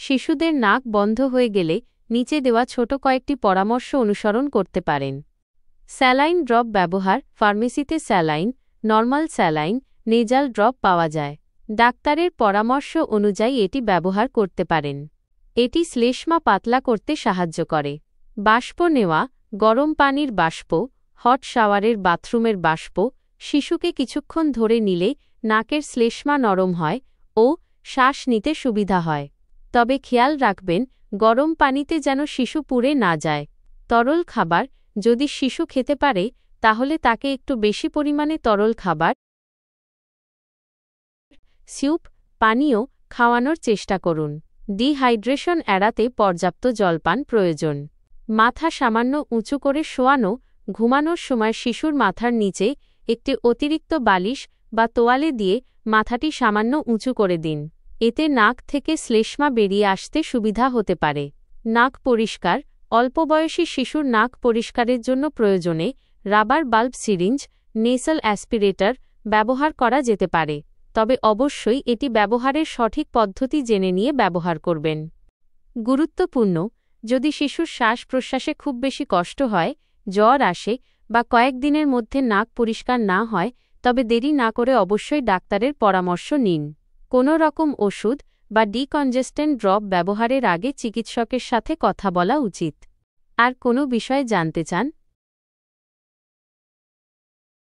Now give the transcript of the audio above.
শিশুদের নাক বন্ধ হয়ে গেলে নিচে দেওয়া ছোট কয়েকটি পরামর্শ অনুসরণ করতে পারেন। স্যালাইন ড্রপ ব্যবহার। ফার্মেসিতে saline, normal saline, nasal drop পাওয়া যায়। ডাক্তারের পরামর্শ অনুযায়ী এটি ব্যবহার করতে পারেন। এটি শ্লেষ্মা পাতলা করতে সাহায্য করে। বাষ্প নেওয়া। গরম পানির বাষ্প, হট শাওয়ারের বাথরুমের বাষ্প শিশুকে কিছুক্ষণ ধরে নিলে নাকের শ্লেষ্মা নরম হয় ও শ্বাস নিতে সুবিধা হয়। তবে খেয়াল রাখবেন গরম পানিতে যেন শিশু পুড়ে না যায়। তরল খাবার। যদি শিশু খেতে পারে তাহলে তাকে একটু বেশি পরিমাণে তরল খাবার, স্যুপ, পানীয় খাওয়ানোর চেষ্টা করুন। ডিহাইড্রেশন এড়াতে পর্যাপ্ত জলপান প্রয়োজন। মাথা সামান্য উঁচু করে শোয়ানো। ঘুমানোর সময় শিশুর মাথার নিচে একটি অতিরিক্ত বালিশ বা তোয়ালে দিয়ে মাথাটি সামান্য উঁচু করে দিন। এতে নাক থেকে শ্লেষ্মা বেরিয়ে আসতে সুবিধা হতে পারে। নাক পরিষ্কার। অল্প বয়সী শিশুর নাক পরিষ্কারের জন্য প্রয়োজনে rubber bulb syringe, nasal aspirator ব্যবহার করা যেতে পারে, তবে অবশ্যই এটি ব্যবহারের সঠিক পদ্ধতি জেনে নিয়ে ব্যবহার করবেন। গুরুত্বপূর্ণ, যদি শিশুর শ্বাস প্রশ্বাসে খুব বেশি কষ্ট হয়, জ্বর আসে বা কয়েকদিনের মধ্যে নাক পরিষ্কার না হয়, তবে দেরি না করে অবশ্যই ডাক্তারের পরামর্শ নিন। কোনো রকম ওষুধ বা ডিকনজেস্ট্যান্ট ড্রপ ব্যবহারের আগে চিকিৎসকের সাথে কথা বলা উচিত। আর কোনো বিষয়ে জানতে চান